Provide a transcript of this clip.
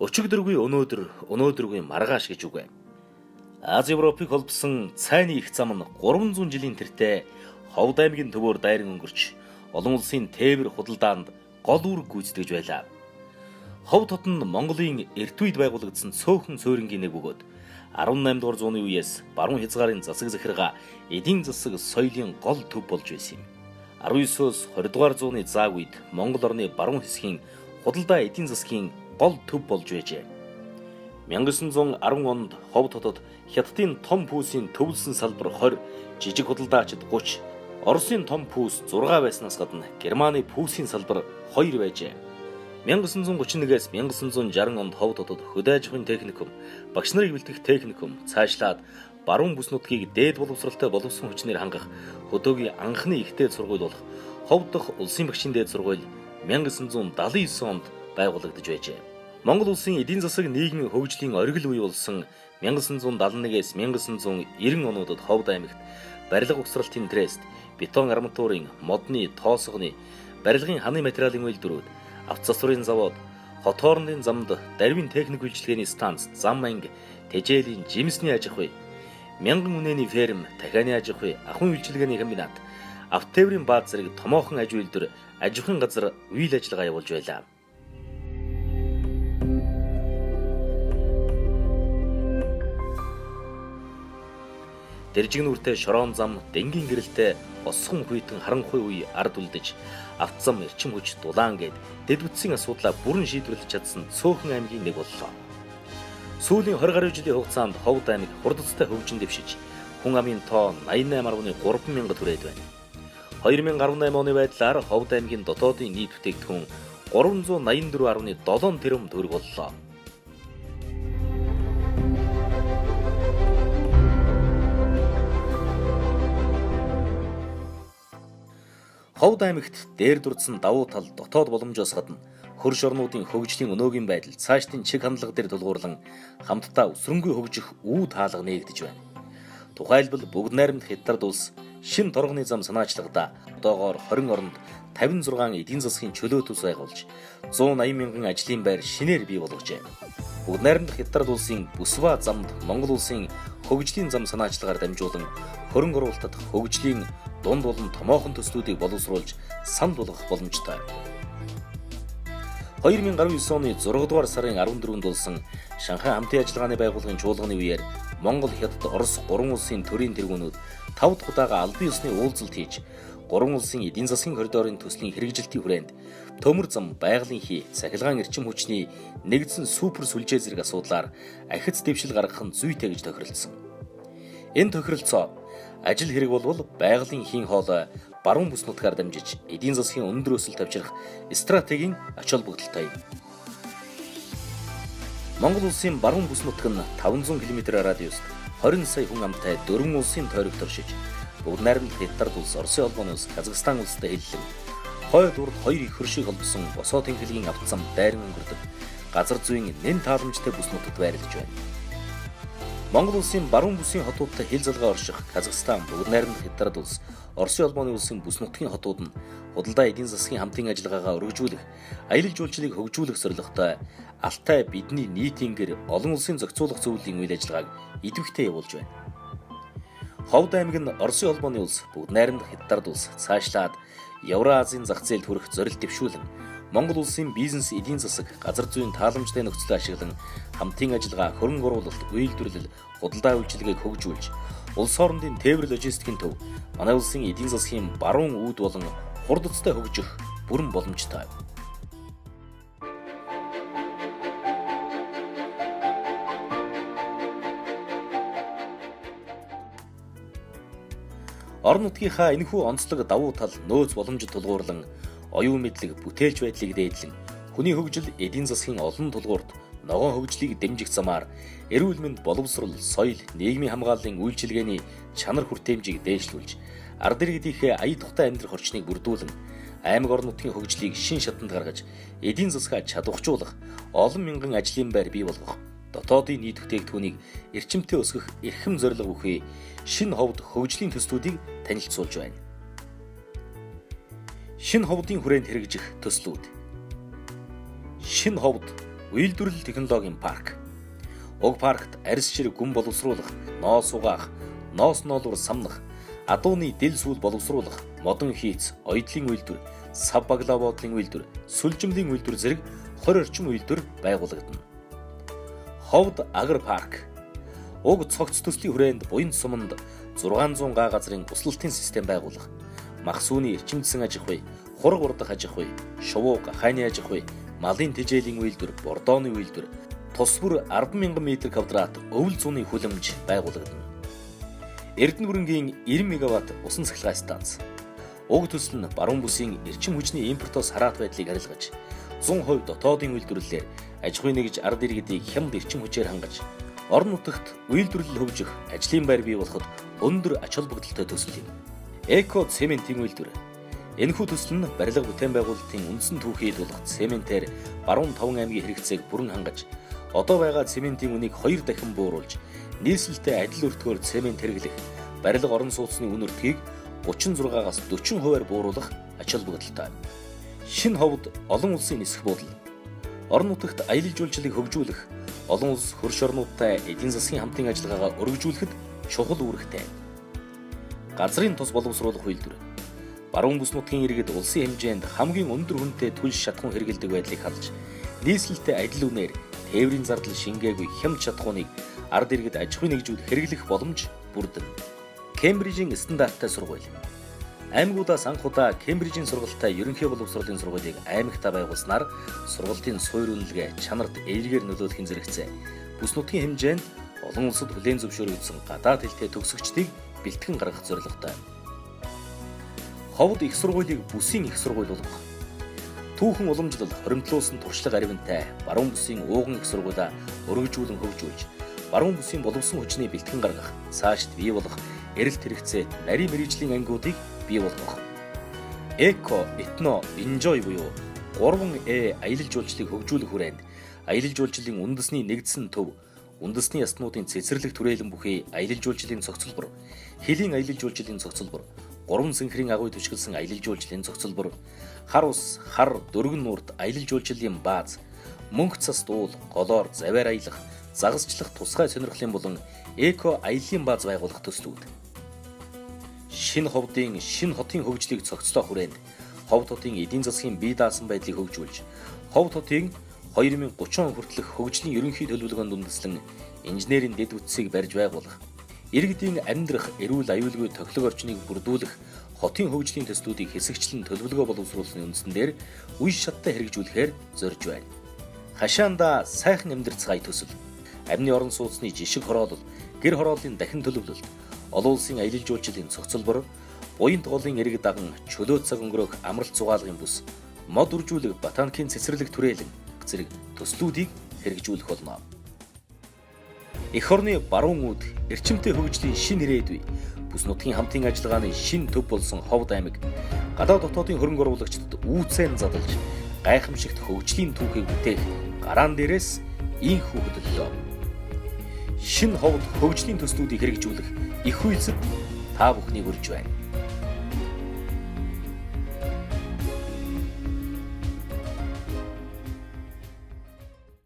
Өчигдөргүй өнөөдргүй маргааш гэж үг. Аз Европыг холбосон цайны их зам нь 300 жилийн тэртээ Ховд аймгийн төвөөр дайран өнгөрч олон улсын тээвэр худалдаанд гол үүрэг гүйцэтгэж байлаа. Ховд хот нь Монголын эрт үед байгуулагдсан цөөхөн суурингийн нэг бөгөөд 18 дугаар зууны үеэс баруун хязгаарын засаг захиргаа эдийн засаг соёлын гол төв болж байсан юм. 19-өөс 20 дугаар зууны зааг үед Монгол орны баруун хэсгийн худалдаа эдийн засгийн гол төв болж байжээ. 1910 онд Ховд хотод Хятадын том пүүсийн төвлөсөн салбар 20, жижиг худалдаачид 30, Оросын том пүүс 6 байснаас гадна Германы пүүсийн салбар 2 байжээ. 1931-ээс 1960 онд Ховд хотод хөдөө аж ахуйн техникум, багш нарыг бэлтгэх техникум, цаашлаад баруун бүс нутгийг дээд боловсралтай боловсон хүчнээр хангах хөдөөгийн анхны их дээд сургууль болох Ховд дахь улсын багшийн дээд сургууль 1979 онд байгуулагдаж байжээ. Монгол улсын эдийн засаг нийгмийн хөгжлийн оргил үе болсон 1971-ээс 1990 онуудад Ховд аймагт барилга угсралтын трест, бетон арматурын, модны, тоосгоны, барилгын ханы материалын үйлдвэрүүд, автоцасварын завод, хот хоорондын замд дарвийн техник үйлчилгээний станц, зам анги, тэжээлийн жимсний аж ахуй, мянган үнэний ферм, дахианы аж ахуй, ахуйн үйлчилгээний комбинат, автотээврийн бааз зэрэг томоохон аж үйлдвэр, аж ахуйн газар үйл ажиллагаа явуулж байлаа. Дэржиг нүртэй шороон зам, дэнгийн гэрэлтэй осхон хүйтэн харанхуй үе ард үлдэж, автозам, эрчим хүч, дулаан гээд дэд бүтцийн асуудлаа бүрэн шийдвэрлэж чадсан цөөхөн аймгийн нэг боллоо. Сүүлийн 20 гаруй жилийн хугацаанд Ховд аймаг хурдцтай хөгжин дэвшиж, хүн амын тоо 88.3 мянга хүрээд байна. 2018 оны байдлаар Ховд аймгийн дотоодын нийт бүтээгдэхүүн 384.7 тэрбум төгрөг боллоо. Ховд аймагт дээр дурдсан давуу тал дотоод боломжоос гадна хөрш орнуудын хөгжлийн өнөөгийн байдал цаашдын чиг хандлага дээр тулгуурлан хамтдаа өсрөнгүй хөгжих үе таалга нээгдэж байна. Тухайлбал бүгд найрамдах Хятад улс шин торгоны зам санаачлагада одоогоор 20 оронд 56 эдийн засгийн чөлөө төс байгуулж 180 мянган ажлын байр шинээр бий болгожээ. Бүгд найрамдах Хятад улсын Бүсва замд Монгол улсын хөгжлийн зам санаачлагаар дамжуулан хөрөнгө оруулалтад хөгжлийн дунд болон томоохон төслүүдийг боловсруулж санд болгох боломжтой. 2019 оны 6 дугаар сарын 14-нд болсон Шанхай хамтын ажиллагааны байгууллагын чуулганы үеэр Монгол, Хятад, Орос 3 улсын төрийн тэргүүнүүд 5 дахь удаага албан ёсны уулзалт хийж 3 улсын эдийн засгийн коридорын төслийн хэрэгжилтийн хүрээнд төмөр зам, байгалийн хий, цахилгаан эрчим хүчний нэгдсэн супер сүлжээ зэрэг асуудлаар ахиц дэвшил гаргах нь зүйтэй гэж тохиролцсон. Энэ тохиролцоо ажил хэрэг болвол байгалийн хийн хоолой баруун бүс нутгаар дамжиж эдийн засгийн өндөр өсөлт авчрах стратегийн ач холбогдолтой юм. Монгол улсын баруун бүс нутаг нь 500 км радиуст 20 сая хүн амтай 4 улсын тойрогт оршиж, бүгд найрамдах Хятад улс, Оросын холбооны улс, Казахстан улстай хэллэн хойд урд хоёр их хөршийг холбосон босоо тэнхлэгийн автозам дайран өнгөрдөг газар зүйн нэн тааламжтай бүс нутагт байрлаж байна. Монгол улсын баруун бүсийн хотуудтай хил залгаа орших Казахстан, бүгд найрамдах Хятад улс, Оросын холбооны улсын бүс нутгийн хотууд нь худалдаа эдийн засгийн хамтын ажиллагаагаа өргөжүүлэх, аялал жуулчлалыг хөгжүүлэх зорилготой Алтай бидний нийтийн гэр олон улсын зохицуулах зөвлөлийн үйл ажиллагааг идэвхтэй явуулж байна. Ховд аймаг нь Оросын холбооны улс, бүгд найрамдах Хятад улс цаашлаад Евразийн зах зээлд хүрэх зорилт дэвшүүлэн Монгол улсын бизнес эдийн засаг газар зүйн тааламжтай нөхцөл ашиглан хамтын ажиллагаа, хөрөнгө оруулалт, үйлдвэрлэл, худалдаа үйлчилгээг хөгжүүлж, улс хоорондын тээвэр логистикийн төв, манай улсын эдийн засгийн баруун үүд болон хурдцтай хөгжих бүрэн боломжтой. Орон нутгийнхаа энэхүү онцлог давуу тал нөөц боломжид тулгуурлан оюун мэдлэг, бүтээлч байдлыг дээдлэн хүний хөгжил эдийн засгийн олон тулгуурт ногоон хөгжлийг дэмжих замаар эрүүл мэнд, боловсрол, соёл, нийгмийн хамгааллын үйлчилгээний чанар хүртээмжийг дээшлүүлж, ард иргэдийнхээ ая тухтай амьдрах орчныг бүрдүүлэн, аймаг орон нутгийн хөгжлийг шин шатанд гаргаж, эдийн засгаа чадварчуулах, олон мянган ажлын байр бий болгох, дотоодын нийт бүтээгдэхүүнийг эрчимтэй өсгөх эрхэм зорилго бүхий шинэ Ховд хөгжлийн төслүүдийг танилцуулж байна. Шинэ Ховдын хүрээнд хэрэгжих төслүүд. Шинэ Ховд Үйлдвэрлэл технологийн парк. Уг паркт арьс ширэг гүн боловсруулах, ноос угаах, ноос ноолуур самнах, адууны дэл сүүл боловсруулах, модон хийц, оёдлын үйлдвэр, сав баглаа боодлын үйлдвэр, сүлжимлийн үйлдвэр зэрэг 20 орчим үйлдвэр байгуулагдана. Ховд агар парк. Уг цогц төслийн хүрээнд буян суманд 600 га газрын услалтын систем байгуулах, мах сүүний эрчимдсэн аж ахуй, хураг урдах аж ахуй, шувууг, хайны аж ахуй, малын тэжээлийн үйлдвэр, бордооны үйлдвэр, тус бүр 10,000 м2 өвөл зууны хүлэмж байгуулагдана. Эрдэнэ бүрэнгийн 90 мегаватт усан цахилгаан станц. Уг төсөл нь баруун бүсийн эрчим хүчний импортоос хараат байдлыг арилгаж, 100% дотоодын үйлдвэрлэлээр аж ахуй нэгж ард иргэдийг хямд эрчим хүчээр хангаж, орон нутагт үйлдвэрлэл хөгжих, ажлын байр бий болоход өндөр ач холбогдолтой төсөл юм. Эко цементийн үйлдвэр. Энэхүү төсөл нь барилга бүтээн байгуулалтын үндсэн түүхийд болох цементээр баруун 5 аймгийн хэрэгцээг бүрэн хангаж, одоо байгаа цементийн үнийг 2 дахин бууруулж, нийслэлтэй адил өртгөөр цемент хэрэглэх, барилга орон сууцны үн өртгийг 36-аас 40% бууруулах ач холбогдолтой. Шинэ ховд олон улсын нисэх буудал. Орон нутагт аялал жуулчлалыг хөгжүүлэх, олон улс хөрш орнуудтай эдийн засгийн хамтын ажиллагаагаа өргөжүүлэхэд чухал үүрэгтэй. Газрын тус боловсруулах үйлдвэр. Баруун бүс нутгийн иргэд улсын хэмжээнд хамгийн өндөр хүнтэй түлш шатхуун хэрэглэдэг байдлыг халж, нийслэлтэй адил үнээр тээврийн зардал шингээгүй хямд шатхууныг ард иргэд аж ахуй нэгжүүд хэрэглэх боломж бүрдэнэ. Кембрижийн стандарттай сургууль. Аймагуудаас анх удаа Кембрижийн сургалттай ерөнхий боловсролын сургуулийг аймагтаа байгуулснаар сургалтын суурь үнэлгээ чанарт ээлгээр нөлөөлөхин зэрэгцээ. Бүс нутгийн хэмжээнд олон улсад хүлээн зөвшөөрөгдсөн гадаад хэлтэй төгсөгчдийг бэлтгэн гаргах зорилготой. Ховд их сургуулийг бүсийн их сургууль болгох. Түүхэн уламжлал хоримтлуулсан туршлага аривантай баруун бүсийн ууган их сургуулиа өргөжүүлэн хөгжүүлж, баруун бүсийн боловсон хүчний бэлтгэн гаргах, цаашд бий болох эрэлт хэрэгцээ нарийн мэргэжлийн ангиудыг бий болгох. Эко, этно, enjoy буюу 3E аялал жуулчлалыг хөгжүүлэх хүрээнд аялал жуулчлалын үндэсний нэгдсэн төв, үндэсний ястнуудын цэцэрлэг түрээлэн бүхий аялал жуулчлалын цогцлбор, хэлийн аялал жуулчлалын цогцлбор, 3 сэнхрийн агуй түшгэлсэн аялал жуулчлалын цогцлбор, хар ус, хар дөргөн нуурт аялал жуулчлалын бааз, мөнх цас дуул, голоор заваар аялах, загасчлах тусгай сонирхлын болон эко аяллаа бааз байгуулах төслүүд. Шинэ ховдын шинэ хотын хөгжлийг цогцлоо хүрээнд ховд хотын эдийн засгийн бие даасан байдлыг хөгжүүлж, ховд хотын 2030 он хүртэлх хөгжлийн ерөнхий төлөвлөгөөнд үндэслэн инженерийн дэд үтсийг барьж байгуулах, иргэдийн амьдрах эрүүл аюулгүй төлөв орчныг бүрдүүлэх хотын хөгжлийн төслүүдийг хэсэгчлэн төлөвлөгөө боловсруулсны үндсэн дээр үе шаттай хэрэгжүүлэхээр зорж байна. Хашаанда сайхан амьдрцгай төсөл, амны орон сууцны жишг хороолол, гэр хорооллын дахин төлөвлөлт, олон улсын аялал жуулчлалын цогцлбор, буянт голын эрэг даган чөлөө цаг өнгөрөөх амралт зугаалгын бүс, мод үржүүлэг ботаникийн цэцэрлэг түрээлэн зэрэг төслүүдийг хэрэгжүүлэх болно. Эх орны баруун үүд эрчимтэй хөгжлийн шинэ ирээдүй, бүс нутгийн хамтын ажиллагааны шинэ төв болсон Ховд аймаг гадаад дотоодын хөрөнгө оруулагчдад үүцэн задалж гайхамшигт хөгжлийн түүхийг бүтээх гараан дээрээс ийхүү хөдөллөө. Шинэ Ховд хөгжлийн төслүүдийг хэрэгжүүлэх их үйлсэд та бүхнийг урьж байна.